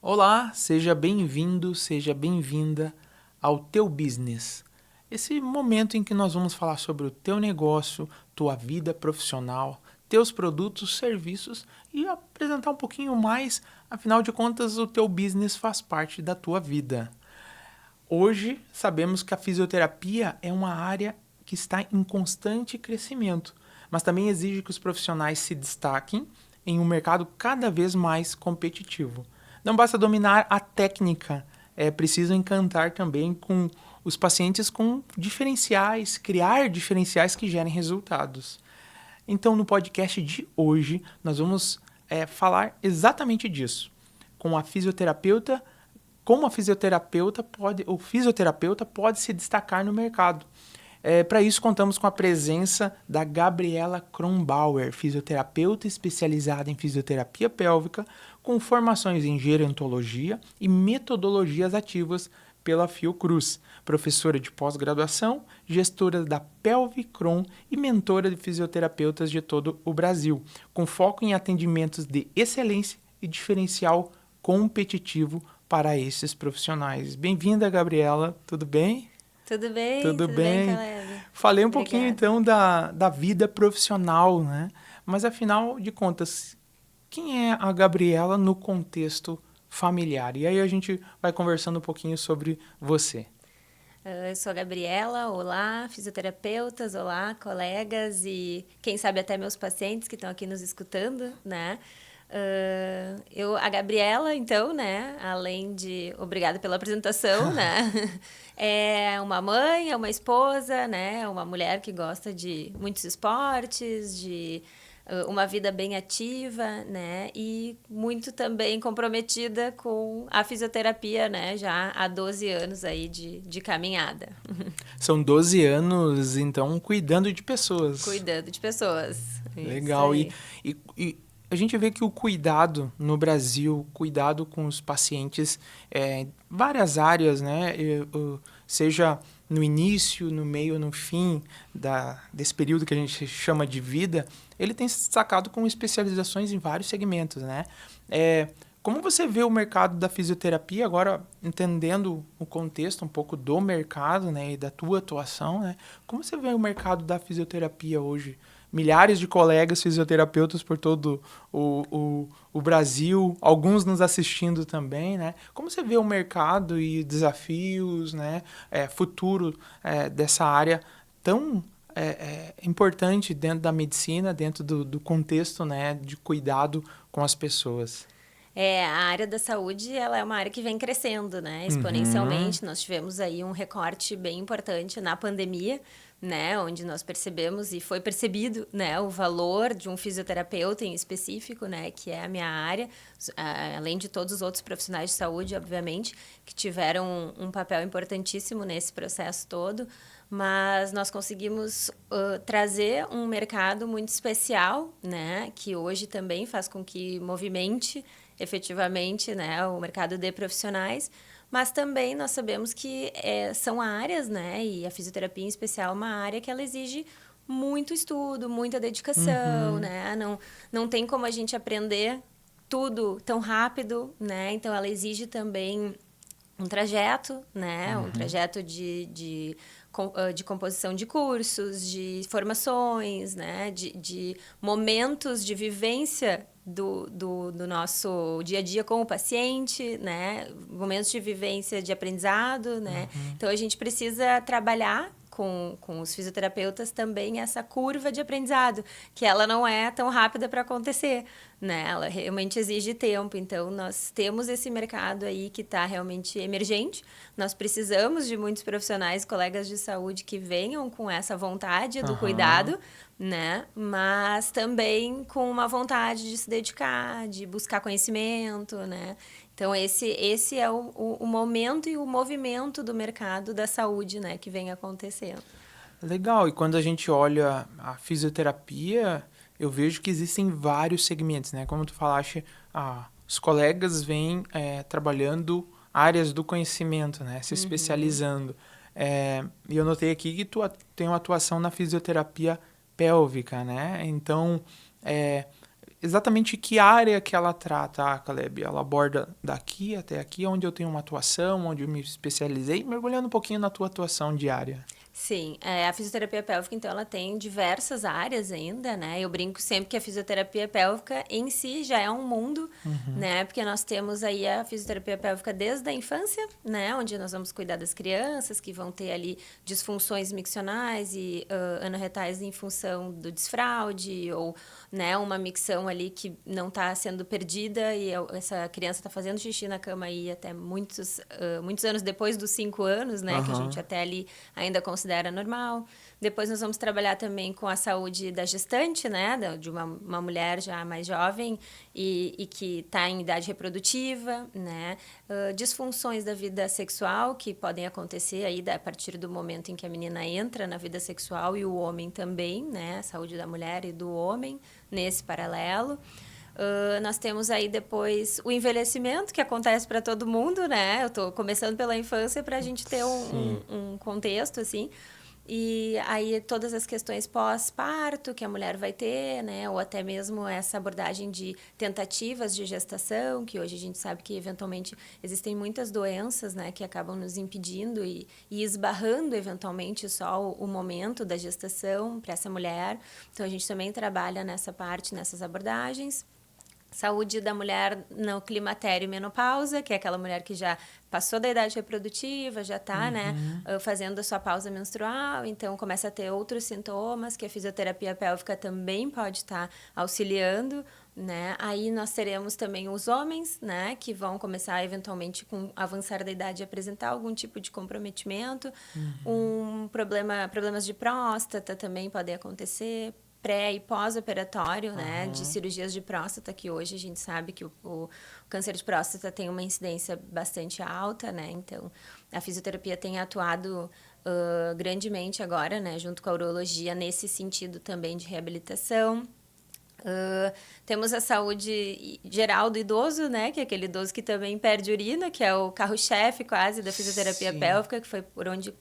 Olá, seja bem-vindo, seja bem-vinda ao Teu Business. Esse momento em que nós vamos falar sobre o teu negócio, tua vida profissional, teus produtos, serviços e apresentar um pouquinho mais, afinal de contas, o teu business faz parte da tua vida. Hoje, sabemos que a fisioterapia é uma área que está em constante crescimento, mas também exige que os profissionais se destaquem em um mercado cada vez mais competitivo. Não basta dominar a técnica, é preciso encantar também com os pacientes com diferenciais, criar diferenciais que gerem resultados. Então, no podcast de hoje, nós vamos falar exatamente disso, com a fisioterapeuta, como o fisioterapeuta pode se destacar no mercado. Para isso, contamos com a presença da Gabriela Kronbauer, fisioterapeuta especializada em fisioterapia pélvica, com formações em gerontologia e metodologias ativas pela Fiocruz, professora de pós-graduação, gestora da Pelvicron e mentora de fisioterapeutas de todo o Brasil, com foco em atendimentos de excelência e diferencial competitivo para esses profissionais. Bem-vinda, Gabriela, tudo bem? Tudo Tudo bem, bem. colega? Falei um pouquinho Obrigada. então da vida profissional, né? Mas afinal de contas, quem é a Gabriela no contexto familiar? E aí a gente vai conversando um pouquinho sobre você. Eu sou a Gabriela, olá, fisioterapeutas, olá, colegas e quem sabe até meus pacientes que estão aqui nos escutando, né? A Gabriela, então, né, além de, obrigada pela apresentação, né, é uma mãe, é uma esposa, né, é uma mulher que gosta de muitos esportes, de uma vida bem ativa, né, e muito também comprometida com a fisioterapia, né, já há 12 anos aí de caminhada. São 12 anos, então, cuidando de pessoas. Cuidando de pessoas. Isso Legal. aí. E a gente vê que o cuidado no Brasil, cuidado com os pacientes, várias áreas, né? Seja no início, no meio, no fim desse período que a gente chama de vida, ele tem se destacado com especializações em vários segmentos, né? Como você vê o mercado da fisioterapia, agora entendendo o contexto um pouco do mercado, né, e da tua atuação, né? Como você vê o mercado da fisioterapia hoje? Milhares de colegas fisioterapeutas por todo o Brasil, alguns nos assistindo também, né? Como você vê o mercado e desafios, né? Futuro dessa área tão importante dentro da medicina, dentro do contexto, né? De cuidado com as pessoas. A área da saúde, ela é uma área que vem crescendo, né, Uhum. exponencialmente. Nós tivemos aí um recorte bem importante na pandemia, né, onde nós percebemos e foi percebido, né, o valor de um fisioterapeuta em específico, né, que é a minha área, além de todos os outros profissionais de saúde, obviamente, que tiveram um papel importantíssimo nesse processo todo, mas nós conseguimos trazer um mercado muito especial, né, que hoje também faz com que movimente efetivamente, né, o mercado de profissionais, mas também nós sabemos que são áreas, né, e a fisioterapia em especial é uma área que ela exige muito estudo, muita dedicação, Uhum. né, não tem como a gente aprender tudo tão rápido, né, então ela exige também um trajeto, né, um Uhum. trajeto de composição de cursos, de formações, né, de momentos de vivência do nosso dia a dia com o paciente, né, momentos de vivência de aprendizado, né. Uhum. Então a gente precisa trabalhar com os fisioterapeutas também essa curva de aprendizado, que ela não é tão rápida para acontecer, né? Ela realmente exige tempo. Então, nós temos esse mercado aí que está realmente emergente. Nós precisamos de muitos profissionais, colegas de saúde que venham com essa vontade do Aham. cuidado, né? Mas também com uma vontade de se dedicar, de buscar conhecimento, né? Então, esse é o momento e o movimento do mercado da saúde, né, que vem acontecendo. Legal, e quando a gente olha a fisioterapia, eu vejo que existem vários segmentos, né? Como tu falaste, os colegas vêm trabalhando áreas do conhecimento, né? Se Uhum. especializando. E eu notei aqui que tu tem uma atuação na fisioterapia pélvica, né? Então, é, exatamente que área que ela trata, Caleb? Ela aborda daqui até aqui, onde eu tenho uma atuação, onde eu me especializei, mergulhando um pouquinho na tua atuação diária. Sim, a fisioterapia pélvica, então, ela tem diversas áreas ainda, né? Eu brinco sempre que a fisioterapia pélvica em si já é um mundo, né? Porque nós temos aí a fisioterapia pélvica desde a infância, né? Onde nós vamos cuidar das crianças que vão ter ali disfunções miccionais e anorretais em função do desfraude ou, né, uma micção ali que não está sendo perdida e essa criança está fazendo xixi na cama aí até muitos anos depois dos 5 anos, né? Que a gente até ali ainda considera normal. Depois nós vamos trabalhar também com a saúde da gestante, né? De uma mulher já mais jovem e que está em idade reprodutiva, né? Disfunções da vida sexual que podem acontecer aí a partir do momento em que a menina entra na vida sexual e o homem também, né? A saúde da mulher e do homem nesse paralelo. Nós temos aí depois o envelhecimento, que acontece para todo mundo, né? Eu estou começando pela infância para a gente ter um contexto, assim. E aí todas as questões pós-parto que a mulher vai ter, né? Ou até mesmo essa abordagem de tentativas de gestação, que hoje a gente sabe que eventualmente existem muitas doenças, né? Que acabam nos impedindo e esbarrando eventualmente só o momento da gestação para essa mulher. Então a gente também trabalha nessa parte, nessas abordagens. Saúde da mulher no climatério e menopausa, que é aquela mulher que já passou da idade reprodutiva, já está, né, fazendo a sua pausa menstrual, então começa a ter outros sintomas que a fisioterapia pélvica também pode estar auxiliando, né? Aí nós teremos também os homens, né, que vão começar eventualmente com o avançar da idade a apresentar algum tipo de comprometimento, problemas de próstata também podem acontecer, pré e pós-operatório, né, de cirurgias de próstata, que hoje a gente sabe que o câncer de próstata tem uma incidência bastante alta, né, então a fisioterapia tem atuado grandemente agora, né, junto com a urologia, nesse sentido também de reabilitação. Temos a saúde geral do idoso, né, que é aquele idoso que também perde urina, que é o carro-chefe quase da fisioterapia pélvica, que foi por onde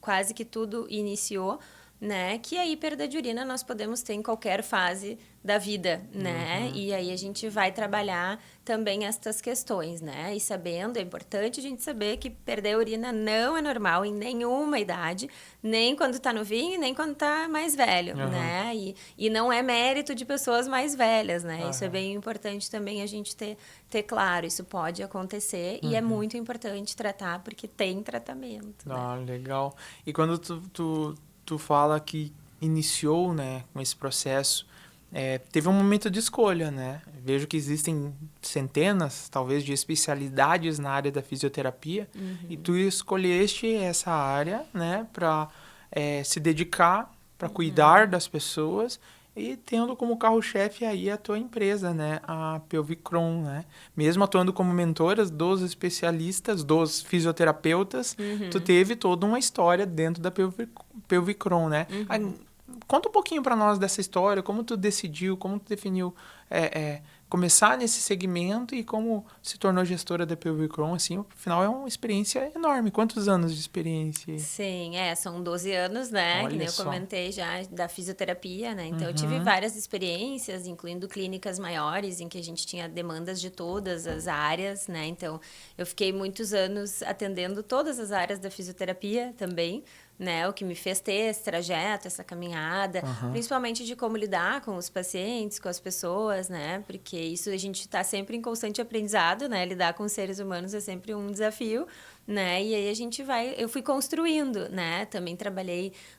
quase que tudo iniciou, né? Que aí perda de urina nós podemos ter em qualquer fase da vida, né? E aí a gente vai trabalhar também estas questões, né? E sabendo, é importante a gente saber que perder urina não é normal em nenhuma idade, nem quando tá novinho, nem quando tá mais velho, né? E não é mérito de pessoas mais velhas, né? Isso é bem importante também a gente ter claro, isso pode acontecer e é muito importante tratar porque tem tratamento, né? Legal. E quando tu fala que iniciou, né, com esse processo, teve um momento de escolha, né? Vejo que existem centenas, talvez, de especialidades na área da fisioterapia e tu escolheste essa área, né, para se dedicar, para cuidar das pessoas e tendo como carro-chefe aí a tua empresa, né, a Pelvicron, né? Mesmo atuando como mentora dos especialistas, dos fisioterapeutas, tu teve toda uma história dentro da Pelvicron, né? Conta um pouquinho para nós dessa história, como tu decidiu, como tu definiu começar nesse segmento e como se tornou gestora da Pelvicron, assim, afinal é uma experiência enorme. Quantos anos de experiência? Sim, são 12 anos, né, Olha que nem eu só. comentei já, da fisioterapia, né, então eu tive várias experiências, incluindo clínicas maiores, em que a gente tinha demandas de todas as áreas, né, então eu fiquei muitos anos atendendo todas as áreas da fisioterapia também, né, o que me fez ter esse trajeto, essa caminhada, principalmente de como lidar com os pacientes, com as pessoas, né, porque isso a gente está sempre em constante aprendizado, né, lidar com os seres humanos é sempre um desafio, né, e aí eu fui construindo, né, também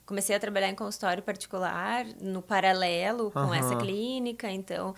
comecei a trabalhar em consultório particular, no paralelo com essa clínica, então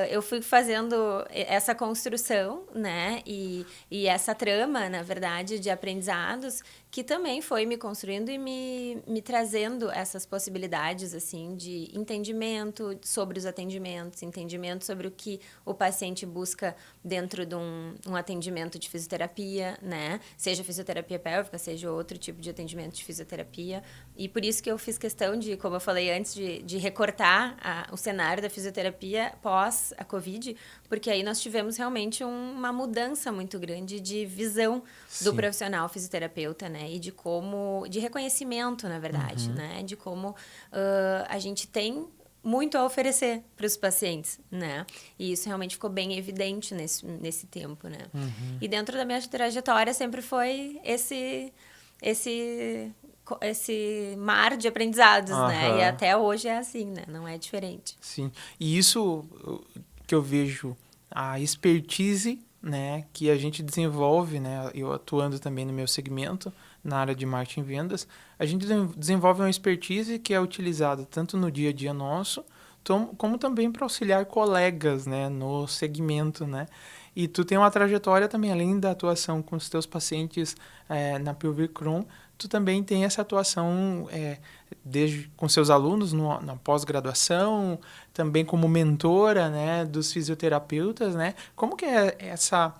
eu fui fazendo essa construção, né, e essa trama, na verdade, de aprendizados, que também foi me construindo e me trazendo essas possibilidades, assim, de entendimento sobre os atendimentos, entendimento sobre o que o paciente busca dentro de um atendimento de fisioterapia, né? Seja fisioterapia pélvica, seja outro tipo de atendimento de fisioterapia. E por isso que eu fiz questão de, como eu falei antes, de recortar o cenário da fisioterapia pós a Covid, porque aí nós tivemos realmente uma mudança muito grande de visão do profissional fisioterapeuta, né? E de reconhecimento, na verdade, né? De como a gente tem muito a oferecer para os pacientes, né? E isso realmente ficou bem evidente nesse tempo, né? E dentro da minha trajetória sempre foi esse mar de aprendizados, né? E até hoje é assim, né? Não é diferente. Sim. E isso que eu vejo, a expertise, né, que a gente desenvolve, né, eu atuando também no meu segmento, na área de marketing e vendas, a gente desenvolve uma expertise que é utilizada tanto no dia a dia nosso, como também para auxiliar colegas, né, no segmento, né. E tu tem uma trajetória também, além da atuação com os teus pacientes na Pilvic Crohn, tu também tem essa atuação desde com seus alunos na pós-graduação, também como mentora, né, dos fisioterapeutas, né? Como que é essa...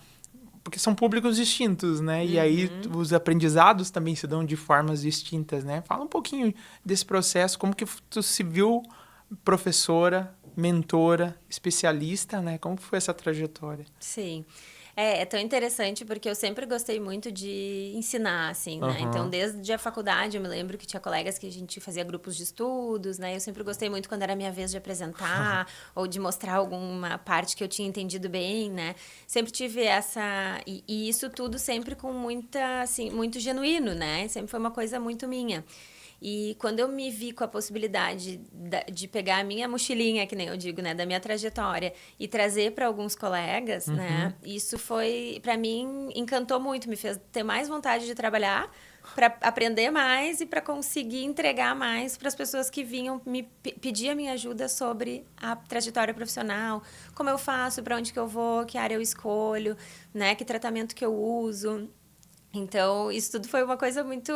Porque são públicos distintos, né? E aí os aprendizados também se dão de formas distintas, né? Fala um pouquinho desse processo, como que tu se viu professora, mentora, especialista, né? Como que foi essa trajetória? Sim. É tão interessante porque eu sempre gostei muito de ensinar, assim, né? Então, desde a faculdade, eu me lembro que tinha colegas que a gente fazia grupos de estudos, né? Eu sempre gostei muito quando era minha vez de apresentar ou de mostrar alguma parte que eu tinha entendido bem, né? Sempre tive essa... E isso tudo sempre com muita, assim, muito genuíno, né? Sempre foi uma coisa muito minha. E quando eu me vi com a possibilidade de pegar a minha mochilinha, que nem eu digo, né, da minha trajetória, e trazer para alguns colegas, né, isso foi, para mim, encantou muito, me fez ter mais vontade de trabalhar, para aprender mais e para conseguir entregar mais para as pessoas que vinham me pedir a minha ajuda sobre a trajetória profissional, como eu faço, para onde que eu vou, que área eu escolho, né, que tratamento que eu uso. Então, isso tudo foi uma coisa muito...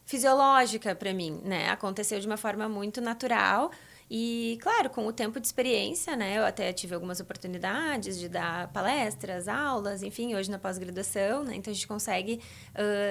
fisiológica para mim, né? Aconteceu de uma forma muito natural e, claro, com o tempo de experiência, né? Eu até tive algumas oportunidades de dar palestras, aulas, enfim, hoje na pós-graduação, né? Então, a gente consegue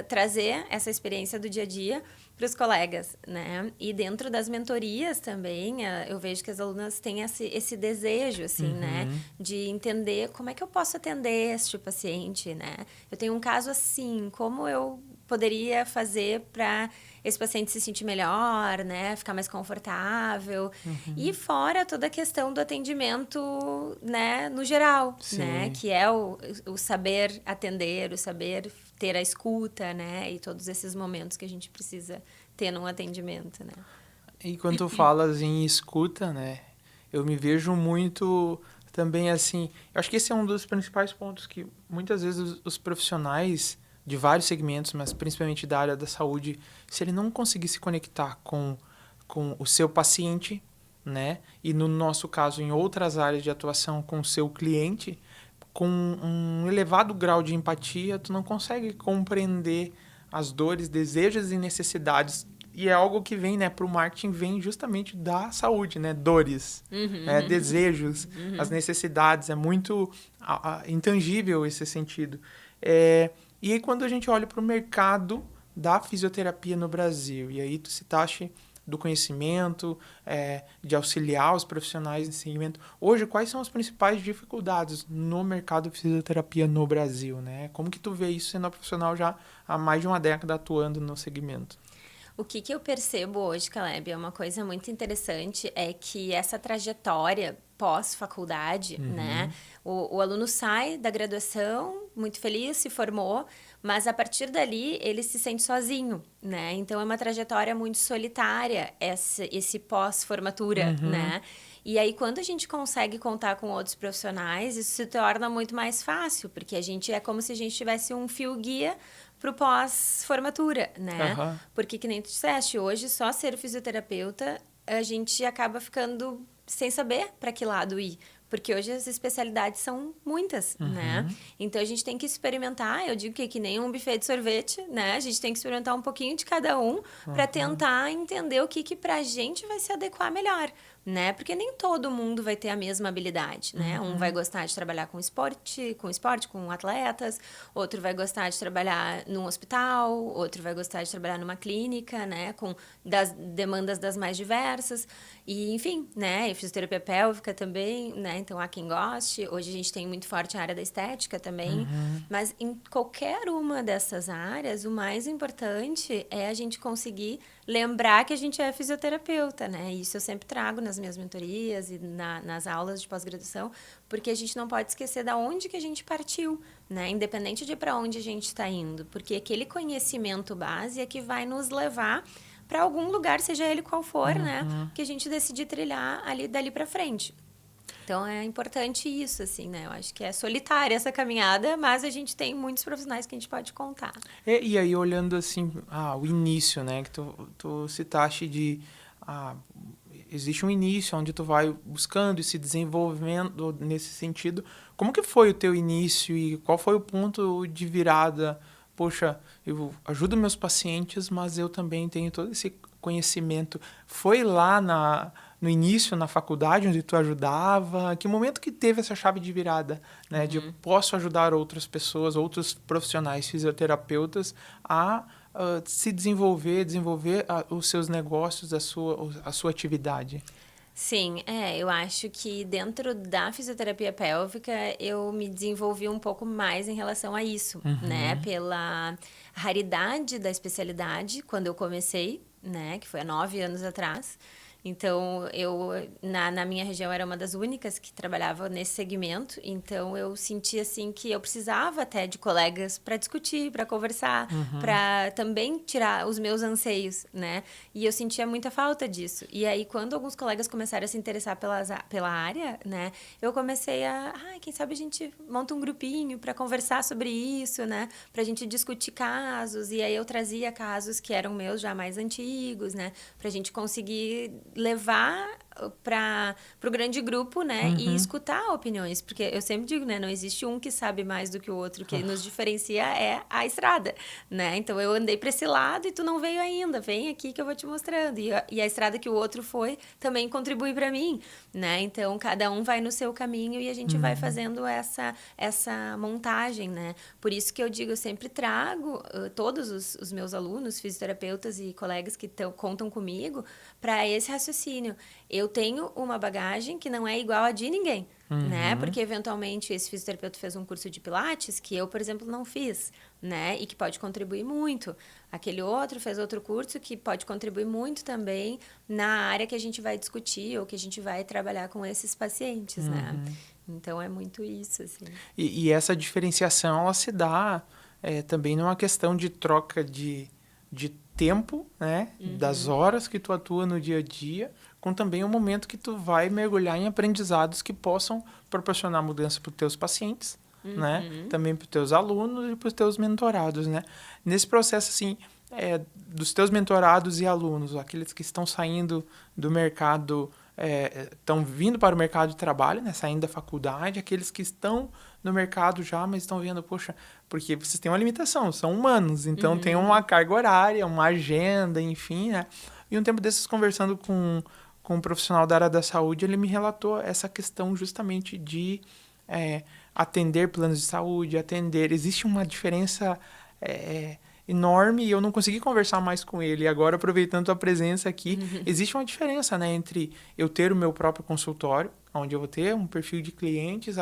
trazer essa experiência do dia a dia para os colegas, né? E dentro das mentorias também, eu vejo que as alunas têm esse desejo, assim, né? De entender como é que eu posso atender este paciente, né? Eu tenho um caso assim, como eu poderia fazer para esse paciente se sentir melhor, né? Ficar mais confortável. E fora toda a questão do atendimento, né? No geral, né? Que é o saber atender, o saber ter a escuta, né? E todos esses momentos que a gente precisa ter num atendimento, né? E quando tu falas em escuta, né? Eu me vejo muito também assim... Eu acho que esse é um dos principais pontos que muitas vezes os profissionais de vários segmentos, mas principalmente da área da saúde, se ele não conseguir se conectar com o seu paciente, né? E no nosso caso, em outras áreas de atuação, com o seu cliente, com um elevado grau de empatia, tu não consegue compreender as dores, desejos e necessidades. E é algo que vem, né, para o marketing, vem justamente da saúde, né? Dores, desejos, as necessidades. É muito intangível esse sentido. E aí, quando a gente olha para o mercado da fisioterapia no Brasil, e aí tu citaste do conhecimento, de auxiliar os profissionais nesse segmento. Hoje, quais são as principais dificuldades no mercado de fisioterapia no Brasil, né? Como que tu vê isso sendo profissional já há mais de uma década atuando no segmento? O que eu percebo hoje, Caleb, é uma coisa muito interessante, é que essa trajetória pós-faculdade, né? O aluno sai da graduação muito feliz, se formou, mas a partir dali ele se sente sozinho, né? Então é uma trajetória muito solitária esse pós-formatura, né? E aí, quando a gente consegue contar com outros profissionais, isso se torna muito mais fácil, porque a gente é como se a gente tivesse um fio-guia para o pós-formatura, né? Porque, que nem tu disseste, hoje só ser fisioterapeuta, a gente acaba ficando sem saber para que lado ir. Porque hoje as especialidades são muitas, né? Então, a gente tem que experimentar. Eu digo que nem um buffet de sorvete, né? A gente tem que experimentar um pouquinho de cada um para tentar entender o que pra gente vai se adequar melhor. né? Porque nem todo mundo vai ter a mesma habilidade, né? Um vai gostar de trabalhar com esporte, com atletas, outro vai gostar de trabalhar num hospital, outro vai gostar de trabalhar numa clínica, né? Com das demandas das mais diversas. E, enfim, né? E fisioterapia pélvica também, né? Então, há quem goste. Hoje a gente tem muito forte a área da estética também. Mas em qualquer uma dessas áreas, o mais importante é a gente conseguir lembrar que a gente é fisioterapeuta, né? Isso eu sempre trago nas minhas mentorias e nas aulas de pós-graduação, porque a gente não pode esquecer da onde que a gente partiu, né? Independente de para onde a gente está indo, porque aquele conhecimento base é que vai nos levar para algum lugar, seja ele qual for, né? Que a gente decidir trilhar ali dali para frente. Então, é importante isso, assim, né? Eu acho que é solitária essa caminhada, mas a gente tem muitos profissionais que a gente pode contar. E aí, olhando assim, o início, né? Que tu citaste de... existe um início onde tu vai buscando e se desenvolvendo nesse sentido. Como que foi o teu início e qual foi o ponto de virada? Poxa, eu ajudo meus pacientes, mas eu também tenho todo esse conhecimento. Foi lá no início, na faculdade, onde tu ajudava? Que momento que teve essa chave de virada, né? De posso ajudar outras pessoas, outros profissionais, fisioterapeutas, a se desenvolver os seus negócios, a sua atividade. Sim, eu acho que dentro da fisioterapia pélvica eu me desenvolvi um pouco mais em relação a isso, né? Pela raridade da especialidade quando eu comecei, né? Que foi há 9 anos atrás. Então, eu, na minha região, era uma das únicas que trabalhava nesse segmento. Então, eu sentia, assim, que eu precisava até de colegas para discutir, para conversar, para também tirar os meus anseios, né? E eu sentia muita falta disso. E aí, quando alguns colegas começaram a se interessar pela área, né? Eu comecei quem sabe a gente monta um grupinho para conversar sobre isso, né? Para a gente discutir casos. E aí, eu trazia casos que eram meus já mais antigos, né? Para a gente conseguir levar para o grande grupo, né? E escutar opiniões, porque eu sempre digo, né? Não existe um que sabe mais do que o outro, o que nos diferencia é a estrada, né? Então, eu andei para esse lado e tu não veio ainda, vem aqui que eu vou te mostrando. E a estrada que o outro foi também contribui para mim, né? Então, cada um vai no seu caminho e a gente vai fazendo essa montagem, né? Por isso que eu digo, eu sempre trago todos os meus alunos, fisioterapeutas e colegas que contam comigo para esse raciocínio. Eu tenho uma bagagem que não é igual a de ninguém, né? Porque, eventualmente, esse fisioterapeuta fez um curso de pilates que eu, por exemplo, não fiz, né? E que pode contribuir muito. Aquele outro fez outro curso que pode contribuir muito também na área que a gente vai discutir ou que a gente vai trabalhar com esses pacientes, né? Então, é muito isso, assim. E essa diferenciação, ela se dá também numa questão de troca de tempo, né? Das horas que tu atua no dia a dia, com também o momento que tu vai mergulhar em aprendizados que possam proporcionar mudança para os teus pacientes, né? Também para os teus alunos e para os teus mentorados, né? Nesse processo, assim, dos teus mentorados e alunos, aqueles que estão saindo do mercado, estão vindo para o mercado de trabalho, né? Saindo da faculdade, aqueles que estão no mercado já, mas estão vendo, poxa, porque vocês têm uma limitação, são humanos, então tem uma carga horária, uma agenda, enfim, né? E um tempo desses, conversando com um profissional da área da saúde, ele me relatou essa questão justamente de atender planos de saúde, existe uma diferença enorme e eu não consegui conversar mais com ele. E agora, aproveitando a presença aqui, existe uma diferença, né, entre eu ter o meu próprio consultório, onde eu vou ter um perfil de clientes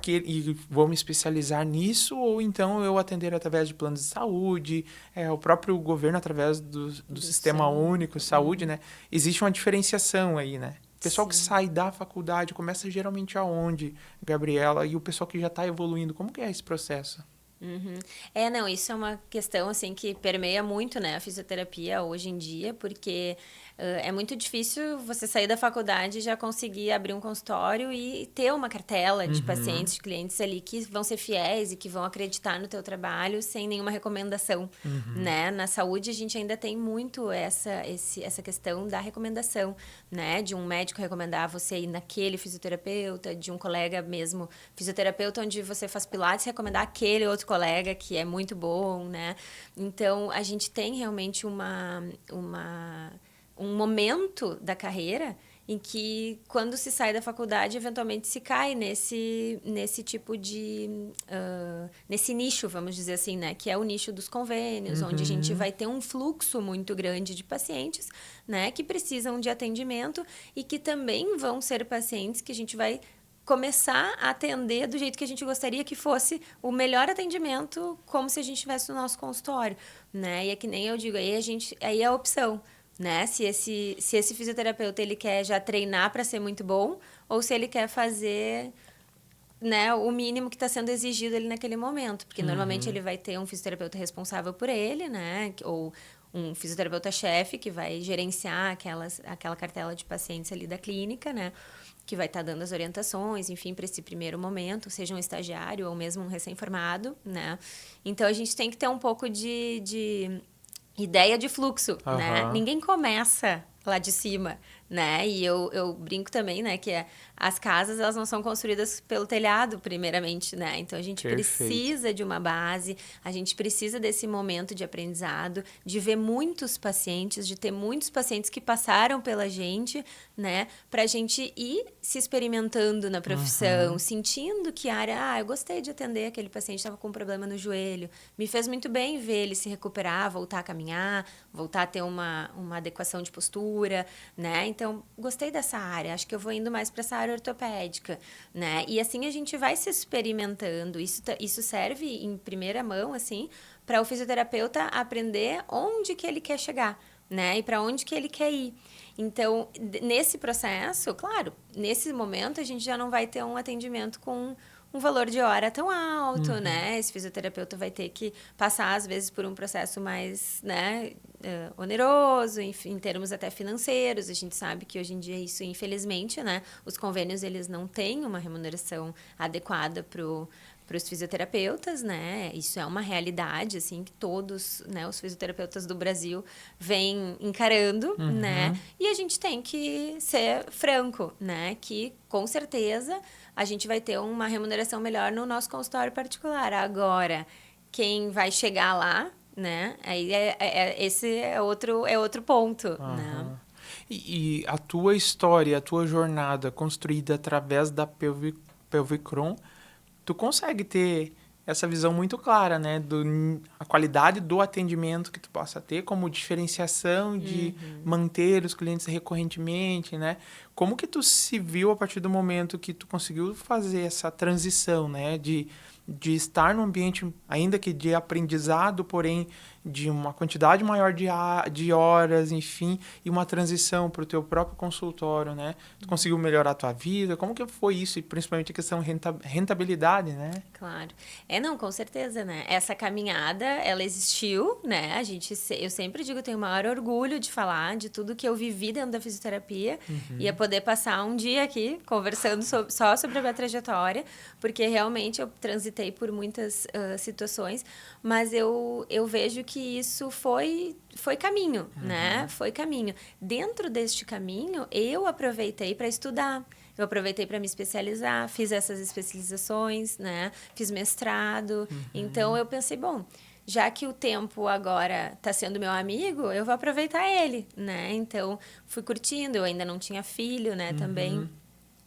e vou me especializar nisso, ou então eu atender através de planos de saúde, o próprio governo através do Sistema Único de Saúde, né? Existe uma diferenciação aí, né? O pessoal que sai da faculdade começa geralmente aonde, Gabriela? E o pessoal que já está evoluindo, como que é esse processo? Não, isso é uma questão, assim, que permeia muito, né, a fisioterapia hoje em dia, porque é muito difícil você sair da faculdade e já conseguir abrir um consultório e ter uma cartela de pacientes, de clientes ali que vão ser fiéis e que vão acreditar no teu trabalho sem nenhuma recomendação, né? Na saúde, a gente ainda tem muito essa questão da recomendação, né? De um médico recomendar você ir naquele fisioterapeuta, de um colega mesmo fisioterapeuta onde você faz pilates recomendar aquele outro colega que é muito bom, né? Então, a gente tem realmente um momento da carreira em que quando se sai da faculdade, eventualmente se cai nesse tipo de... nesse nicho, vamos dizer assim, né? Que é o nicho dos convênios, onde a gente vai ter um fluxo muito grande de pacientes, né? Que precisam de atendimento e que também vão ser pacientes que a gente vai começar a atender do jeito que a gente gostaria que fosse o melhor atendimento, como se a gente estivesse no nosso consultório, né? E é que nem eu digo, aí é a opção, né? Se esse fisioterapeuta ele quer já treinar para ser muito bom ou se ele quer fazer, né, o mínimo que está sendo exigido ali naquele momento, porque normalmente ele vai ter um fisioterapeuta responsável por ele, né? Ou um fisioterapeuta-chefe que vai gerenciar aquela cartela de pacientes ali da clínica, né? Que vai estar dando as orientações, enfim, para esse primeiro momento, seja um estagiário ou mesmo um recém-formado, né? Então, a gente tem que ter um pouco de ideia de fluxo, né? Ninguém começa lá de cima, né? E eu brinco também, né? Que as casas, elas não são construídas pelo telhado, primeiramente, né? Então, a gente precisa de uma base, a gente precisa desse momento de aprendizado, de ver muitos pacientes, de ter muitos pacientes que passaram pela gente, né? Pra gente ir se experimentando na profissão, sentindo que a área... eu gostei de atender aquele paciente que estava com um problema no joelho. Me fez muito bem ver ele se recuperar, voltar a caminhar, voltar a ter uma adequação de postura, né? Então, gostei dessa área, acho que eu vou indo mais para essa área ortopédica, né? E assim a gente vai se experimentando. Isso serve em primeira mão, assim, para o fisioterapeuta aprender onde que ele quer chegar, né? E para onde que ele quer ir. Então, nesse processo, claro, nesse momento a gente já não vai ter um atendimento com um valor de hora tão alto, né? Esse fisioterapeuta vai ter que passar, às vezes, por um processo mais, né, oneroso, em termos até financeiros. A gente sabe que hoje em dia isso, infelizmente, né? Os convênios, eles não têm uma remuneração adequada para os fisioterapeutas, né? Isso é uma realidade, assim, que todos, né, os fisioterapeutas do Brasil vêm encarando, né? E a gente tem que ser franco, né? Que, com certeza, a gente vai ter uma remuneração melhor no nosso consultório particular. Agora, quem vai chegar lá, né? Aí esse é outro ponto, né? E a tua história, a tua jornada construída através da Pelvicron, tu consegue ter essa visão muito clara, né? A qualidade do atendimento que tu possa ter como diferenciação de manter os clientes recorrentemente, né? Como que tu se viu a partir do momento que tu conseguiu fazer essa transição, né? De estar num ambiente, ainda que de aprendizado, porém de uma quantidade maior de horas, enfim, e uma transição para o teu próprio consultório, né? Tu conseguiu melhorar a tua vida? Como que foi isso? E principalmente a questão de rentabilidade, né? Claro. Não, com certeza, né? Essa caminhada, ela existiu, né? Eu sempre digo, eu tenho o maior orgulho de falar de tudo que eu vivi dentro da fisioterapia e a poder passar um dia aqui conversando só sobre a minha trajetória, porque realmente eu transitei por muitas situações, mas eu vejo que isso foi caminho, né? Foi caminho. Dentro deste caminho, eu aproveitei para estudar. Eu aproveitei para me especializar, fiz essas especializações, né? Fiz mestrado. Então, eu pensei, bom, já que o tempo agora está sendo meu amigo, eu vou aproveitar ele, né? Então, fui curtindo. Eu ainda não tinha filho, né? Também.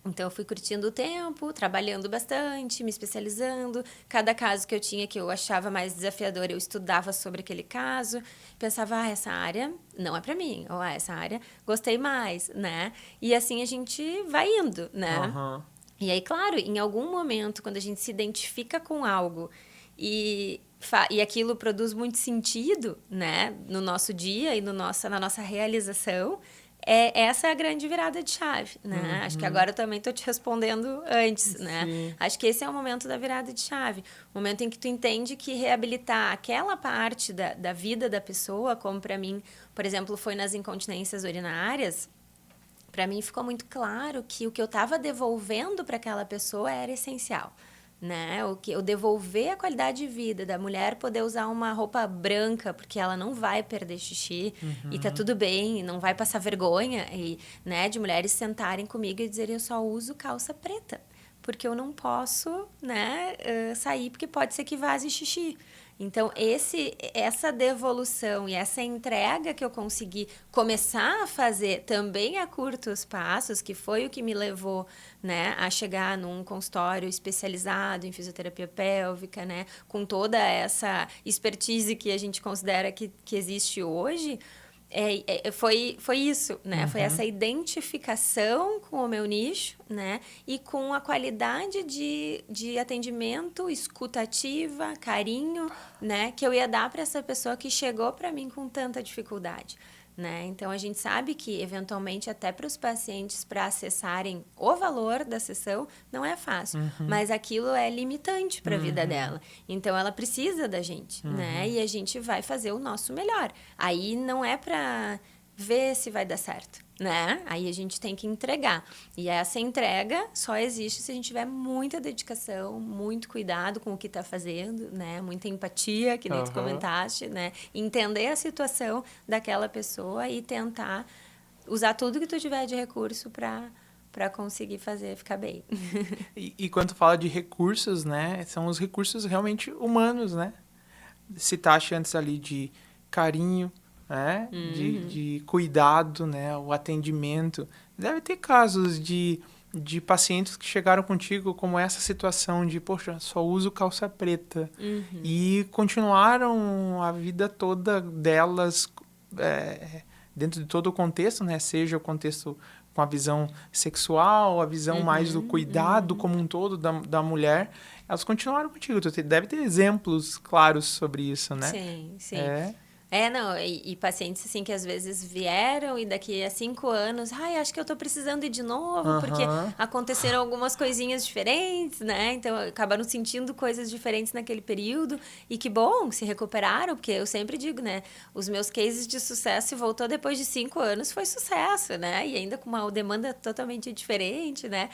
Então, eu fui curtindo o tempo, trabalhando bastante, me especializando. Cada caso que eu tinha que eu achava mais desafiador, eu estudava sobre aquele caso. Pensava, essa área não é para mim. Ou, essa área gostei mais, né? E assim a gente vai indo, né? E aí, claro, em algum momento, quando a gente se identifica com algo e aquilo produz muito sentido, né? No nosso dia e na nossa realização... essa é a grande virada de chave, né? Acho que agora eu também estou te respondendo antes, né? Sim. Acho que esse é o momento da virada de chave. O momento em que tu entende que reabilitar aquela parte da vida da pessoa, como para mim, por exemplo, foi nas incontinências urinárias, para mim ficou muito claro que o que eu estava devolvendo para aquela pessoa era essencial. Né? Eu devolver a qualidade de vida da mulher poder usar uma roupa branca porque ela não vai perder xixi e tá tudo bem, não vai passar vergonha e, né, de mulheres sentarem comigo e dizerem eu só uso calça preta porque eu não posso, né, sair porque pode ser que vaze xixi. Então, essa devolução e essa entrega que eu consegui começar a fazer também a curtos passos, que foi o que me levou, né, a chegar num consultório especializado em fisioterapia pélvica, né, com toda essa expertise que a gente considera que existe hoje, foi isso, né? Foi essa identificação com o meu nicho, né? E com a qualidade de atendimento, escutativa, carinho, né? Que eu ia dar para essa pessoa que chegou para mim com tanta dificuldade. Né? Então, a gente sabe que, eventualmente, até para os pacientes, para acessarem o valor da sessão, não é fácil. Mas aquilo é limitante para a vida dela. Então, ela precisa da gente, né? E a gente vai fazer o nosso melhor. Aí, não é para ver se vai dar certo, né? Aí, a gente tem que entregar. E essa entrega só existe se a gente tiver muita dedicação, muito cuidado com o que está fazendo, né? Muita empatia, que nem tu comentaste, né? Entender a situação daquela pessoa e tentar usar tudo que tu tiver de recurso para conseguir fazer ficar bem. E quando tu fala de recursos, né? São os recursos realmente humanos, né? Citaste antes ali de carinho, né? De cuidado, né? O atendimento. Deve ter casos de pacientes que chegaram contigo como essa situação de, poxa, só uso calça preta. E continuaram a vida toda delas dentro de todo o contexto, né? Seja o contexto com a visão sexual, a visão mais do cuidado como um todo da mulher. Elas continuaram contigo. Tu deve ter exemplos claros sobre isso, né? Sim, sim. Não, e pacientes, assim, que às vezes vieram e daqui a 5 anos, acho que eu tô precisando ir de novo, porque aconteceram algumas coisinhas diferentes, né? Então, acabaram sentindo coisas diferentes naquele período e que bom, se recuperaram, porque eu sempre digo, né? Os meus cases de sucesso, se voltou depois de 5 anos, foi sucesso, né? E ainda com uma demanda totalmente diferente, né?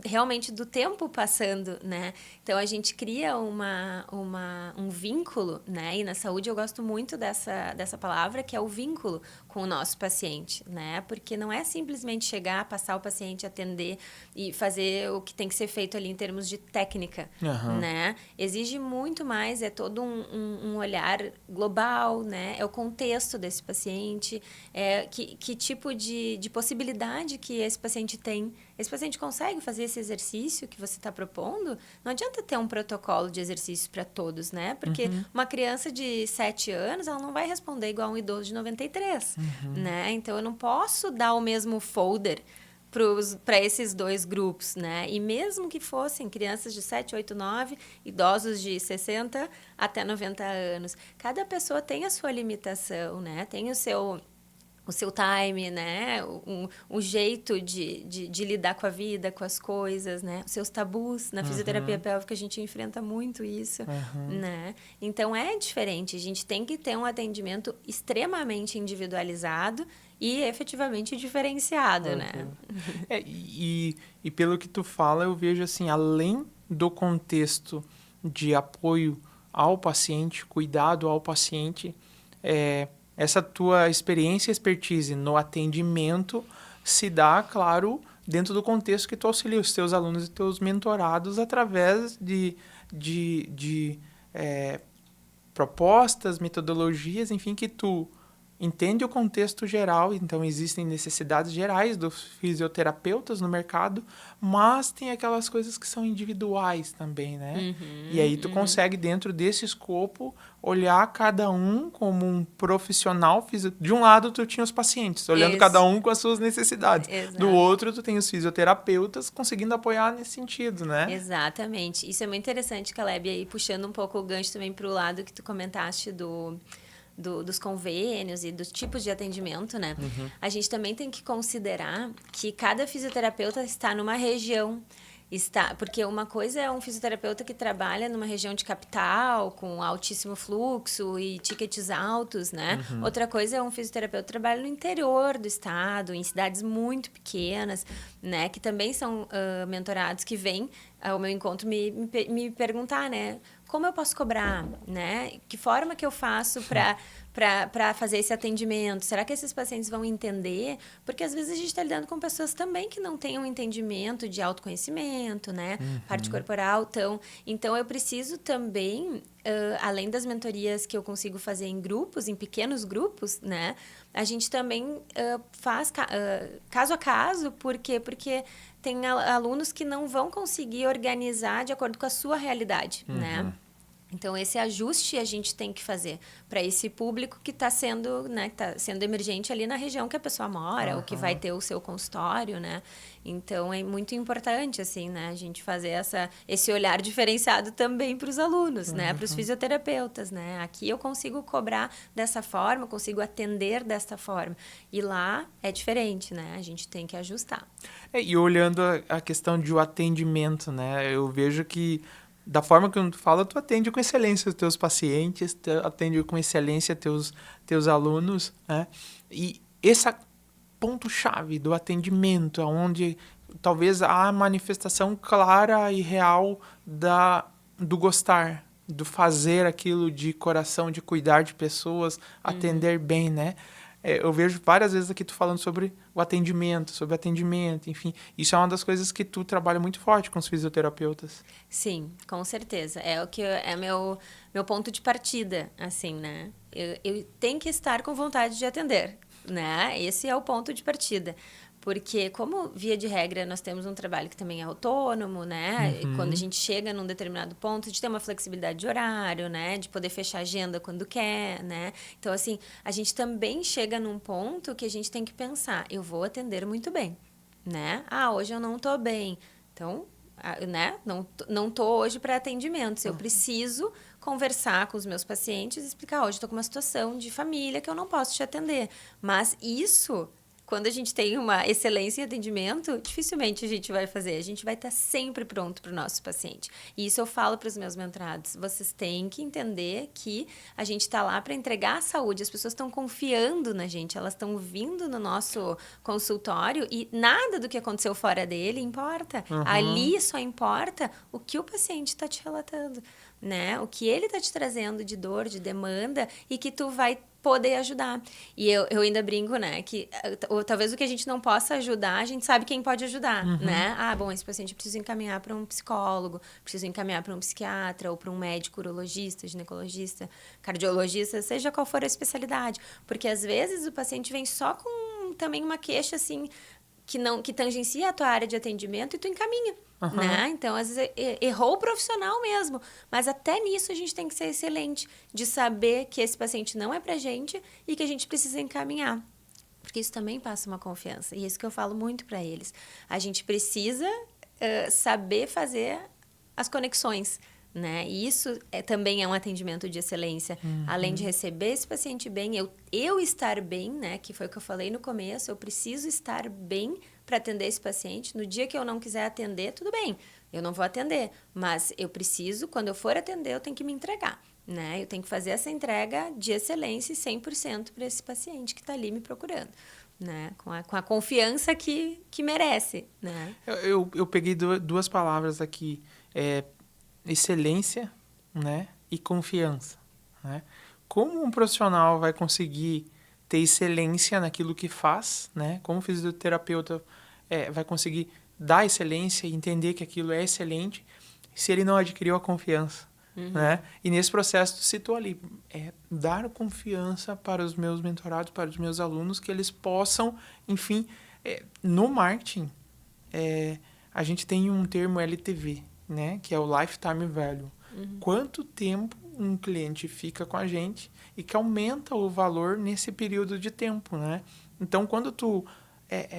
Realmente do tempo passando, né? Então, a gente cria um vínculo, né? E na saúde eu gosto muito dessa palavra, que é o vínculo com o nosso paciente, né? Porque não é simplesmente chegar, passar o paciente, atender e fazer o que tem que ser feito ali em termos de técnica, né? Exige muito mais, é todo um olhar global, né? É o contexto desse paciente, que tipo de possibilidade que esse paciente tem. Esse paciente consegue fazer esse exercício que você está propondo? Não adianta ter um protocolo de exercício para todos, né? Porque uma criança de 7 anos, ela não vai responder igual um idoso de 93, né? Então, eu não posso dar o mesmo folder para esses dois grupos, né? E mesmo que fossem crianças de 7, 8, 9, idosos de 60 até 90 anos, cada pessoa tem a sua limitação, né? Tem o seu time, né? Um jeito de lidar com a vida, com as coisas, né? Os seus tabus. Na fisioterapia pélvica a gente enfrenta muito isso, né? Então, é diferente. A gente tem que ter um atendimento extremamente individualizado e efetivamente diferenciado, né? E pelo que tu fala, eu vejo assim, além do contexto de apoio ao paciente, cuidado ao paciente, essa tua experiência e expertise no atendimento se dá, claro, dentro do contexto que tu auxilia os teus alunos e teus mentorados através de propostas, metodologias, enfim, que tu entende o contexto geral, então existem necessidades gerais dos fisioterapeutas no mercado, mas tem aquelas coisas que são individuais também, né? E aí tu consegue, dentro desse escopo, olhar cada um como um profissional. De um lado, tu tinha os pacientes, olhando cada um com as suas necessidades. Exato. Do outro, tu tem os fisioterapeutas conseguindo apoiar nesse sentido, né? Exatamente. Isso é muito interessante, Caleb, aí puxando um pouco o gancho também para o lado que tu comentaste dos convênios e dos tipos de atendimento, né? A gente também tem que considerar que cada fisioterapeuta está numa região. Porque uma coisa é um fisioterapeuta que trabalha numa região de capital, com altíssimo fluxo e tickets altos, né? Outra coisa é um fisioterapeuta que trabalha no interior do estado, em cidades muito pequenas, né? Que também são mentorados que vêm ao meu encontro me perguntar, né? Como eu posso cobrar, né? Que forma que eu faço para fazer esse atendimento? Será que esses pacientes vão entender? Porque às vezes a gente está lidando com pessoas também que não têm um entendimento de autoconhecimento, né? Parte corporal. Então eu preciso também, além das mentorias que eu consigo fazer em grupos, em pequenos grupos, né? A gente também faz caso a caso, por quê? Porque tem alunos que não vão conseguir organizar de acordo com a sua realidade, né? Então, esse ajuste a gente tem que fazer para esse público que está sendo, né, que tá sendo emergente ali na região que a pessoa mora, ou que vai ter o seu consultório, né? Então, é muito importante, assim, né, a gente fazer esse olhar diferenciado também para os alunos, né? Para os fisioterapeutas, né? Aqui eu consigo cobrar dessa forma, eu consigo atender desta forma. E lá é diferente, né? A gente tem que ajustar. E olhando a questão de o atendimento, né? Eu vejo que da forma que tu fala, tu atende com excelência os teus pacientes, tu atende com excelência teus alunos, né? E esse ponto-chave do atendimento, onde talvez há a manifestação clara e real do gostar, do fazer aquilo de coração, de cuidar de pessoas, atender bem, né? Eu vejo várias vezes aqui tu falando sobre o atendimento, enfim. Isso é uma das coisas que tu trabalha muito forte com os fisioterapeutas. Sim, com certeza. É o que é meu ponto de partida, assim, né? Eu tenho que estar com vontade de atender, né? Esse é o ponto de partida. Porque, como via de regra, nós temos um trabalho que também é autônomo, né? E quando a gente chega num determinado ponto, de ter uma flexibilidade de horário, né? De poder fechar a agenda quando quer, né? Então, assim, a gente também chega num ponto que a gente tem que pensar, eu vou atender muito bem, né? Hoje eu não tô bem. Então, né? Não tô hoje para atendimentos. Eu preciso conversar com os meus pacientes e explicar, hoje eu tô com uma situação de família que eu não posso te atender. Mas isso... Quando a gente tem uma excelência em atendimento, dificilmente a gente vai fazer. A gente vai estar sempre pronto para o nosso paciente. E isso eu falo para os meus mentorados. Vocês têm que entender que a gente está lá para entregar a saúde. As pessoas estão confiando na gente. Elas estão vindo no nosso consultório e nada do que aconteceu fora dele importa. Ali só importa o que o paciente está te relatando, né? O que ele está te trazendo de dor, de demanda e que tu vai poder ajudar. E eu ainda brinco, né, que talvez o que a gente não possa ajudar, a gente sabe quem pode ajudar, né? Bom, esse paciente precisa encaminhar para um psicólogo, precisa encaminhar para um psiquiatra ou para um médico urologista, ginecologista, cardiologista, seja qual for a especialidade. Porque às vezes o paciente vem só com também uma queixa, assim, que tangencia a tua área de atendimento e tu encaminha, né? Então, às vezes, errou o profissional mesmo. Mas até nisso a gente tem que ser excelente, de saber que esse paciente não é pra gente e que a gente precisa encaminhar. Porque isso também passa uma confiança. E é isso que eu falo muito para eles. A gente precisa saber fazer as conexões, né? E isso também é um atendimento de excelência. Além de receber esse paciente bem, eu estar bem, né? Que foi o que eu falei no começo, eu preciso estar bem para atender esse paciente. No dia que eu não quiser atender, tudo bem, eu não vou atender. Mas eu preciso, quando eu for atender, eu tenho que me entregar, né? Eu tenho que fazer essa entrega de excelência e 100% para esse paciente que está ali me procurando, né? Com a confiança que merece, né? Eu peguei duas palavras aqui, excelência, né, e confiança, né? Como um profissional vai conseguir ter excelência naquilo que faz, né? Como o fisioterapeuta vai conseguir dar excelência e entender que aquilo é excelente se ele não adquiriu a confiança, né? E nesse processo tu citou ali, dar confiança para os meus mentorados, para os meus alunos, que eles possam, enfim, no marketing, a gente tem um termo LTV, né? Que é o Lifetime Value. Quanto tempo um cliente fica com a gente e que aumenta o valor nesse período de tempo, né? Então, quando tu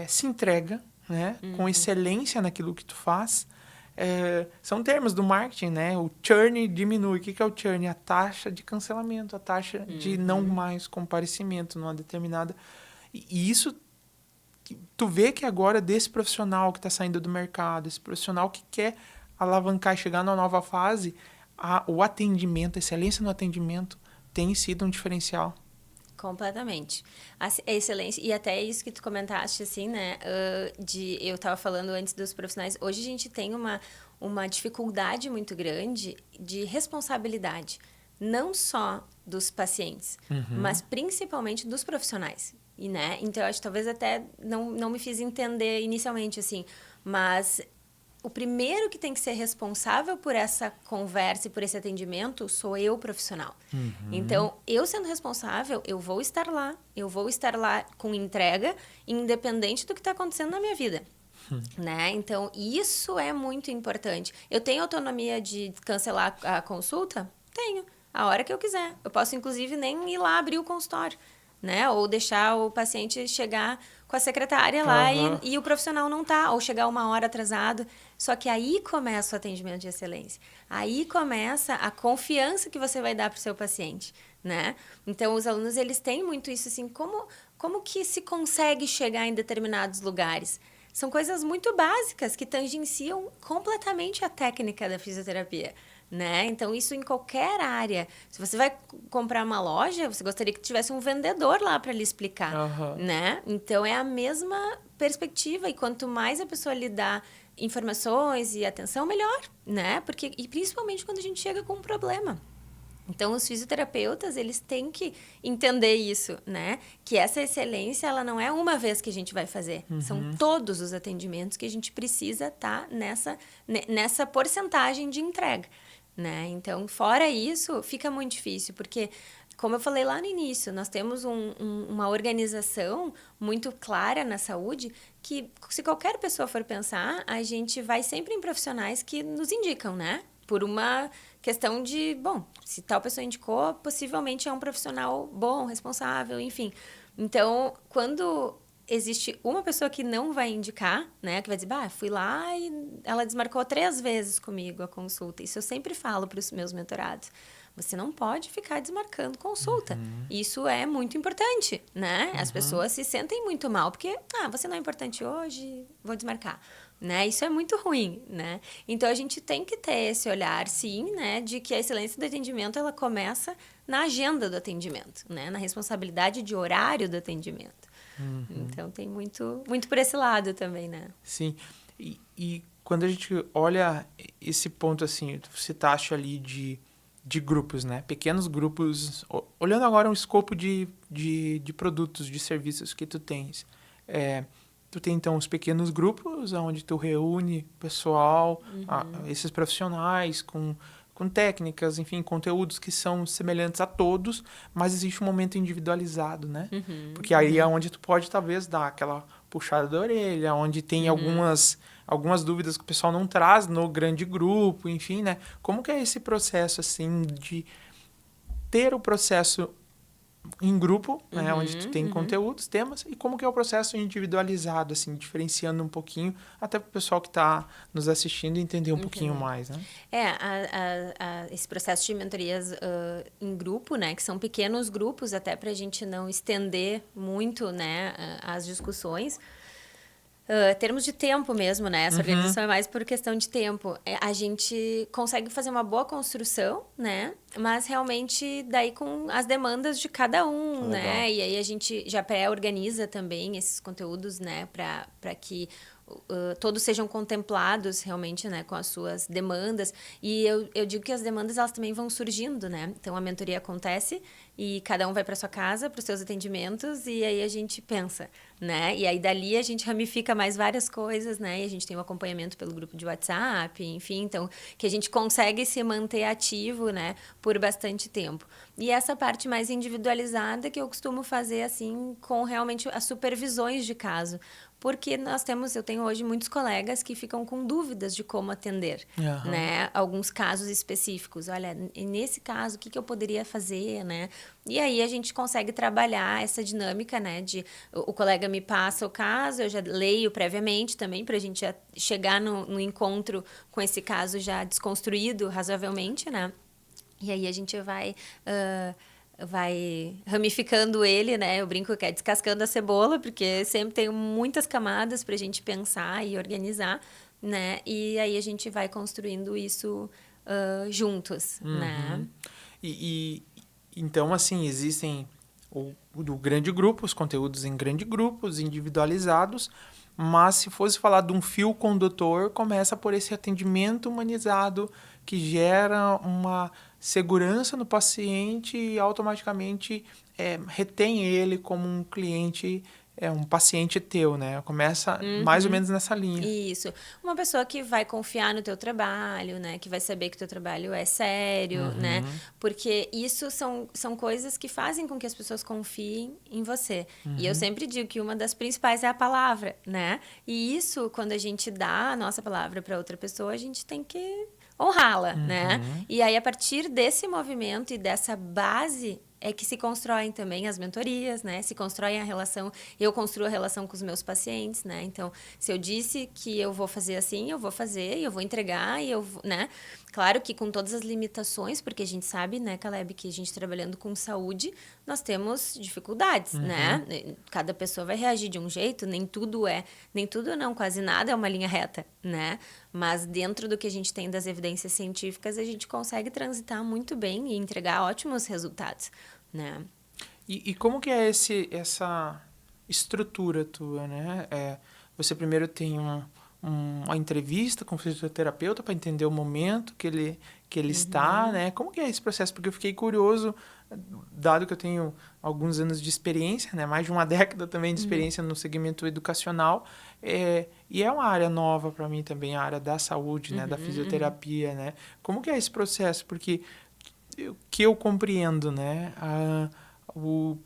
se entrega, né, com excelência naquilo que tu faz, são termos do marketing, né? O churn diminui. O que é o churn? A taxa de cancelamento, a taxa de não mais comparecimento numa determinada... E isso, tu vê que agora desse profissional que está saindo do mercado, esse profissional que quer alavancar e chegar numa nova fase, o atendimento, a excelência no atendimento tem sido um diferencial. Completamente. A excelência, e até isso que tu comentaste, assim, né, eu estava falando antes dos profissionais, hoje a gente tem uma dificuldade muito grande de responsabilidade, não só dos pacientes, mas principalmente dos profissionais. E, né? Então, eu acho que talvez até não me fiz entender inicialmente, assim, mas o primeiro que tem que ser responsável por essa conversa e por esse atendimento sou eu, profissional. Então, eu sendo responsável, eu vou estar lá com entrega, independente do que está acontecendo na minha vida. Né? Então, isso é muito importante. Eu tenho autonomia de cancelar a consulta? Tenho, a hora que eu quiser. Eu posso, inclusive, nem ir lá abrir o consultório, né? Ou deixar o paciente chegar com a secretária lá e o profissional não tá, ou chegar 1 hora atrasado. Só que aí começa o atendimento de excelência. Aí começa a confiança que você vai dar para o seu paciente, né? Então, os alunos, eles têm muito isso, assim, como que se consegue chegar em determinados lugares? São coisas muito básicas que tangenciam completamente a técnica da fisioterapia, né? Então, isso em qualquer área. Se você vai comprar uma loja, você gostaria que tivesse um vendedor lá para lhe explicar, né? Então, é a mesma perspectiva. E quanto mais a pessoa lhe dá informações e atenção, melhor, né? E principalmente quando a gente chega com um problema. Então, os fisioterapeutas, eles têm que entender isso, né? Que essa excelência, ela não é uma vez que a gente vai fazer. São todos os atendimentos que a gente precisa estar nessa porcentagem de entrega, né? Então, fora isso, fica muito difícil, porque, como eu falei lá no início, nós temos uma organização muito clara na saúde que, se qualquer pessoa for pensar, a gente vai sempre em profissionais que nos indicam, né? Por uma questão de, bom, se tal pessoa indicou, possivelmente é um profissional bom, responsável, enfim. Então, quando existe uma pessoa que não vai indicar, né, que vai dizer, fui lá e ela desmarcou 3 vezes comigo a consulta. Isso eu sempre falo para os meus mentorados. Você não pode ficar desmarcando consulta. Isso é muito importante, né? As pessoas se sentem muito mal, porque, você não é importante hoje, vou desmarcar. Né? Isso é muito ruim, né? Então, a gente tem que ter esse olhar, sim, né? De que a excelência do atendimento, ela começa na agenda do atendimento, né? Na responsabilidade de horário do atendimento. Então, tem muito por esse lado também, né? Sim. E quando a gente olha esse ponto, assim, você taxa ali de grupos, né? Pequenos grupos, olhando agora um escopo de produtos, de serviços que tu tens. Tu tem, então, os pequenos grupos, onde tu reúne pessoal, esses profissionais com técnicas, enfim, conteúdos que são semelhantes a todos, mas existe um momento individualizado, né? Porque aí é onde tu pode, talvez, dar aquela puxada da orelha, onde tem algumas dúvidas que o pessoal não traz no grande grupo, enfim, né? Como que é esse processo, assim, de ter o processo em grupo, né, onde tu tem conteúdos, temas, e como que é o processo individualizado, assim, diferenciando um pouquinho, até para o pessoal que está nos assistindo entender um pouquinho mais, né? Esse processo de mentorias em grupo, né, que são pequenos grupos, até para a gente não estender muito, né, as discussões. Termos de tempo mesmo, né? Essa organização é mais por questão de tempo. A gente consegue fazer uma boa construção, né? Mas realmente daí com as demandas de cada um, né? E aí a gente já pré-organiza também esses conteúdos, né? Para que todos sejam contemplados realmente, né, com as suas demandas. E eu digo que as demandas, elas também vão surgindo, né? Então, a mentoria acontece e cada um vai para sua casa, para os seus atendimentos, e aí a gente pensa, né? E aí, dali, a gente ramifica mais várias coisas, né? E a gente tem um acompanhamento pelo grupo de WhatsApp, enfim, então, que a gente consegue se manter ativo, né, por bastante tempo. E essa parte mais individualizada que eu costumo fazer, assim, com realmente as supervisões de caso. Porque eu tenho hoje muitos colegas que ficam com dúvidas de como atender, né? Alguns casos específicos. Olha, nesse caso, o que eu poderia fazer, né? E aí a gente consegue trabalhar essa dinâmica, né? De o colega me passa o caso, eu já leio previamente também, para a gente já chegar no encontro com esse caso já desconstruído razoavelmente, né? E aí a gente vai ramificando ele, né? Eu brinco que é descascando a cebola, porque sempre tem muitas camadas para a gente pensar e organizar, né? E aí a gente vai construindo isso juntos, né? Então, assim, existem do grande grupo, os conteúdos em grande grupos, individualizados, mas se fosse falar de um fio condutor, começa por esse atendimento humanizado que gera uma segurança no paciente e automaticamente retém ele como um cliente, um paciente teu, né? Começa mais ou menos nessa linha. Isso. Uma pessoa que vai confiar no teu trabalho, né? Que vai saber que o teu trabalho é sério, né? Porque isso são coisas que fazem com que as pessoas confiem em você. E eu sempre digo que uma das principais é a palavra, né? E isso, quando a gente dá a nossa palavra para outra pessoa, a gente tem que honrá-la, né? E aí, a partir desse movimento e dessa base é que se constroem também as mentorias, né? Se constroem a relação, eu construo a relação com os meus pacientes, né? Então, se eu disse que eu vou fazer assim, eu vou fazer e eu vou entregar e né? Claro que com todas as limitações, porque a gente sabe, né, Caleb, que a gente trabalhando com saúde, nós temos dificuldades, né? Cada pessoa vai reagir de um jeito, nem tudo não, quase nada é uma linha reta, né? Mas dentro do que a gente tem das evidências científicas, a gente consegue transitar muito bem e entregar ótimos resultados, né? E como que é essa estrutura tua, né? Você primeiro tem uma entrevista com o fisioterapeuta para entender o momento que ele está, né? Como que é esse processo? Porque eu fiquei curioso, dado que eu tenho alguns anos de experiência, né? Mais de uma década também de experiência no segmento educacional, e é uma área nova para mim também, a área da saúde, né? Da fisioterapia, né? Como que é esse processo? Porque o que eu compreendo, né? O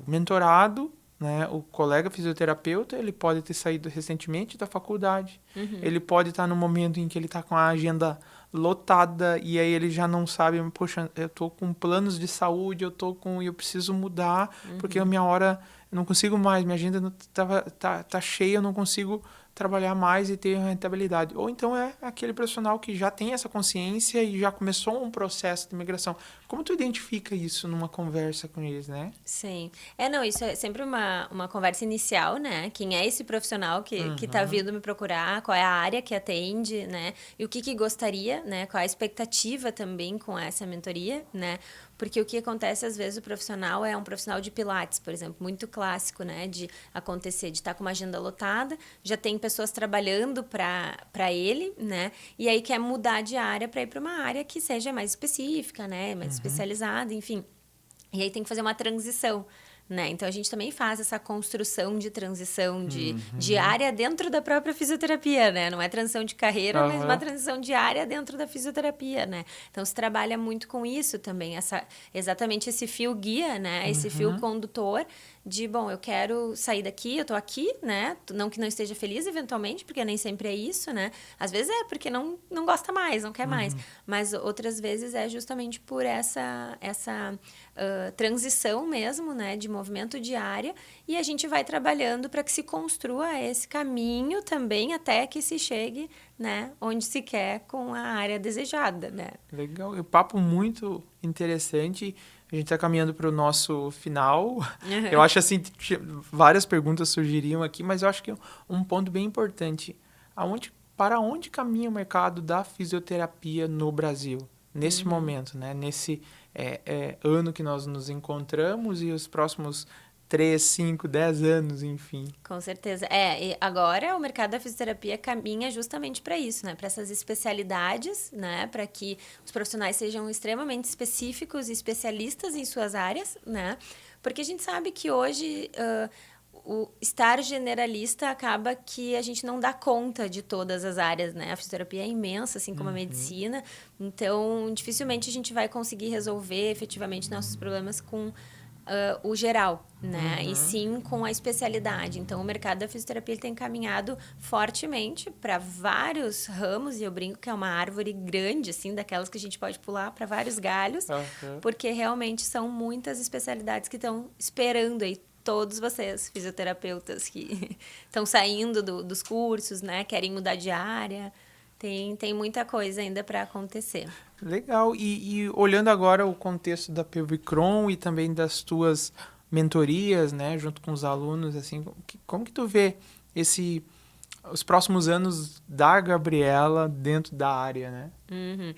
mentorado, né, o colega fisioterapeuta, ele pode ter saído recentemente da faculdade. Ele pode estar no momento em que ele está com a agenda lotada e aí ele já não sabe, poxa, eu estou com planos de saúde, eu preciso mudar porque a minha hora, eu não consigo mais, minha agenda tá cheia, eu não consigo trabalhar mais e ter rentabilidade. Ou então é aquele profissional que já tem essa consciência e já começou um processo de migração. Como tu identifica isso numa conversa com eles, né? Sim. Não, isso é sempre uma conversa inicial, né? Quem é esse profissional que tá vindo me procurar, qual é a área que atende, né? E o que gostaria, né? Qual é a expectativa também com essa mentoria, né? Porque o que acontece, às vezes, o profissional é um profissional de pilates, por exemplo, muito clássico, né? De acontecer, de estar com uma agenda lotada, já tem pessoas trabalhando para ele, né? E aí quer mudar de área para ir para uma área que seja mais específica, né? Mais especializada, enfim. E aí tem que fazer uma transição, né? Então, a gente também faz essa construção de transição de área dentro da própria fisioterapia, né? Não é transição de carreira, mas uma transição de área dentro da fisioterapia, né? Então, se trabalha muito com isso também, exatamente esse fio guia, né? Esse fio condutor de, bom, eu quero sair daqui, eu tô aqui, né? Não que não esteja feliz, eventualmente, porque nem sempre é isso, né? Às vezes é porque não gosta mais, não quer mais. Mas outras vezes é justamente por essa transição mesmo, né? De movimento de área. E a gente vai trabalhando para que se construa esse caminho também até que se chegue, né? Onde se quer com a área desejada, né? Legal. E um papo muito interessante. A gente está caminhando para o nosso final. Eu acho assim, várias perguntas surgiriam aqui, mas eu acho que um ponto bem importante. Para onde caminha o mercado da fisioterapia no Brasil? Nesse momento, né? Nesse ano que nós nos encontramos e os próximos 3, 5, 10 anos, enfim. Com certeza. E agora o mercado da fisioterapia caminha justamente para isso, né? Para essas especialidades, né? Para que os profissionais sejam extremamente específicos e especialistas em suas áreas, né? Porque a gente sabe que hoje o estar generalista acaba que a gente não dá conta de todas as áreas, né? A fisioterapia é imensa, assim como a medicina. Então, dificilmente a gente vai conseguir resolver efetivamente nossos problemas com o geral, né? E sim com a especialidade. Então, o mercado da fisioterapia ele tem caminhado fortemente para vários ramos, e eu brinco que é uma árvore grande, assim, daquelas que a gente pode pular para vários galhos, porque realmente são muitas especialidades que estão esperando aí todos vocês, fisioterapeutas que estão saindo dos cursos, né? Querem mudar de área. Tem muita coisa ainda para acontecer. Legal. E olhando agora o contexto da Pelvicron e também das tuas mentorias, né, junto com os alunos, assim, como que tu vê os próximos anos da Gabriela dentro da área, né? Uhum.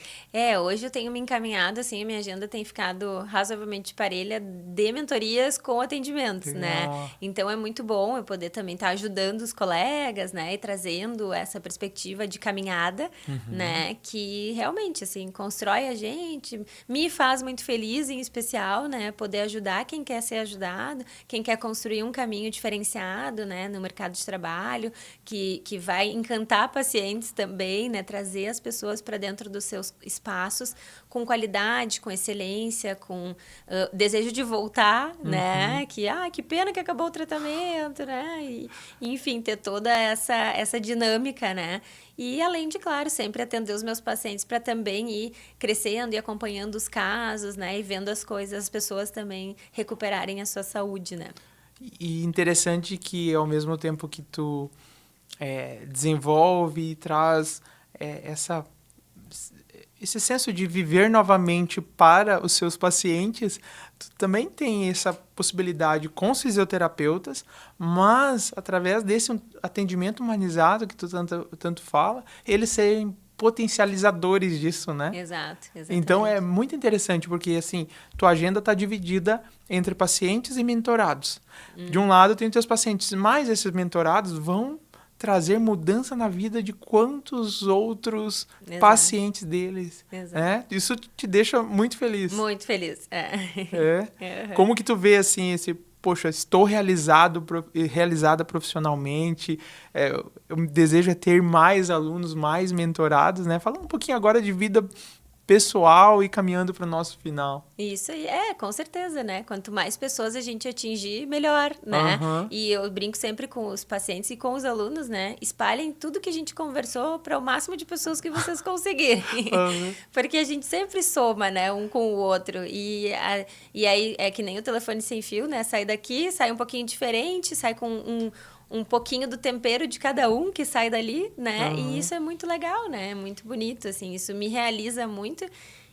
Hoje eu tenho me encaminhado, assim, a minha agenda tem ficado razoavelmente parelha de mentorias com atendimentos, né? Legal. Então é muito bom eu poder também estar ajudando os colegas, né? E trazendo essa perspectiva de caminhada, Uhum. né? Que realmente, assim, constrói a gente, me faz muito feliz, em especial, né? Poder ajudar quem quer ser ajudado, quem quer construir um caminho diferenciado, né? No mercado de trabalho, que vai encantar pacientes também, né? Trazer as pessoas para dentro dos seus espaços com qualidade, com excelência, com desejo de voltar, Uhum. né? Que pena que acabou o tratamento, né? Enfim, ter toda essa dinâmica, né? E além de, claro, sempre atender os meus pacientes para também ir crescendo e acompanhando os casos, né? E vendo as pessoas também recuperarem a sua saúde, né? E interessante que ao mesmo tempo que tu desenvolve e traz essa esse senso de viver novamente para os seus pacientes, tu também tem essa possibilidade com os fisioterapeutas, mas através desse atendimento humanizado que tu tanto fala, eles serem potencializadores disso, né? Exato, Então é exatamente. muito interessante porque assim, tua agenda está dividida entre pacientes e mentorados. De um lado tem os teus pacientes, mas esses mentorados vão trazer mudança na vida de quantos outros Exato, pacientes deles, exato. né? Isso te deixa muito feliz. Muito feliz. É. Aham. Como que tu vê assim esse, poxa, estou realizada profissionalmente, eu desejo ter mais alunos, mais mentorados, né? Fala um pouquinho agora de vida pessoal e caminhando para o nosso final. Isso aí, com certeza, né? Quanto mais pessoas a gente atingir, melhor, né? Aham. E eu brinco sempre com os pacientes e com os alunos, né? Espalhem tudo que a gente conversou para o máximo de pessoas que vocês conseguirem. Aham. Porque a gente sempre soma, né? Um com o outro. E aí é que nem o telefone sem fio, né? Sai daqui, sai um pouquinho diferente, sai com um pouquinho do tempero de cada um que sai dali, né? E Aham. isso é muito legal, né? É muito bonito, assim. Isso me realiza muito.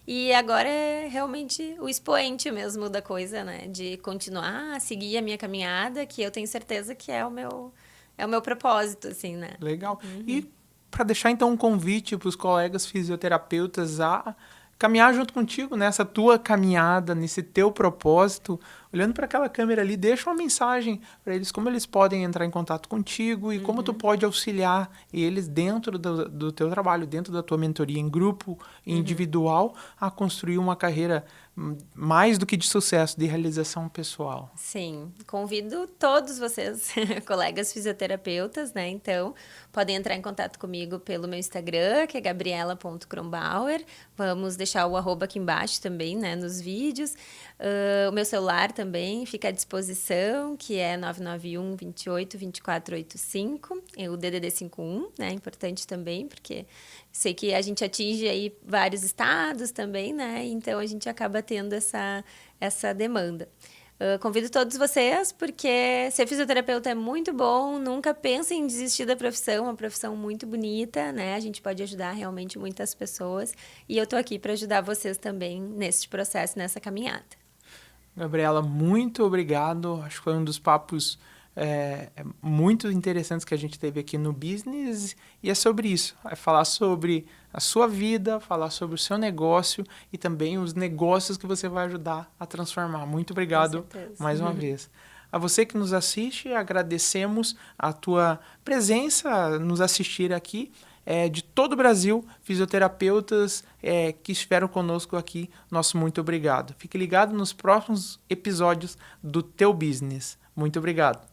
E agora é realmente o expoente mesmo da coisa, né? De continuar a seguir a minha caminhada, que eu tenho certeza que é o meu propósito, assim, né? Legal. E para deixar então um convite para os colegas fisioterapeutas a caminhar junto contigo nessa tua caminhada, nesse teu propósito, olhando para aquela câmera ali, deixa uma mensagem para eles como eles podem entrar em contato contigo e como tu pode auxiliar eles dentro do teu trabalho, dentro da tua mentoria em grupo, individual, a construir uma carreira mais do que de sucesso, de realização pessoal. Sim, convido todos vocês, colegas fisioterapeutas, né? Então, podem entrar em contato comigo pelo meu Instagram, que é gabriela.kronbauer. Vamos deixar o arroba aqui embaixo também, né? Nos vídeos. O meu celular também fica à disposição, que é 991 28 2485, o DDD 51, né? Importante também, porque sei que a gente atinge aí vários estados também, né? Então, a gente acaba tendo essa demanda. Convido todos vocês, porque ser fisioterapeuta é muito bom, nunca pensem em desistir da profissão, é uma profissão muito bonita, né? A gente pode ajudar realmente muitas pessoas e eu tô aqui para ajudar vocês também nesse processo, nessa caminhada. Gabriela, muito obrigado. Acho que foi um dos papos muito interessantes que a gente teve aqui no Business. E é sobre isso. É falar sobre a sua vida, falar sobre o seu negócio e também os negócios que você vai ajudar a transformar. Muito Com obrigado certeza. mais uma vez. A você que nos assiste, agradecemos a tua presença, nos assistir aqui. De todo o Brasil, fisioterapeutas que estiveram conosco aqui, nosso muito obrigado. Fique ligado nos próximos episódios do Teu Business. Muito obrigado.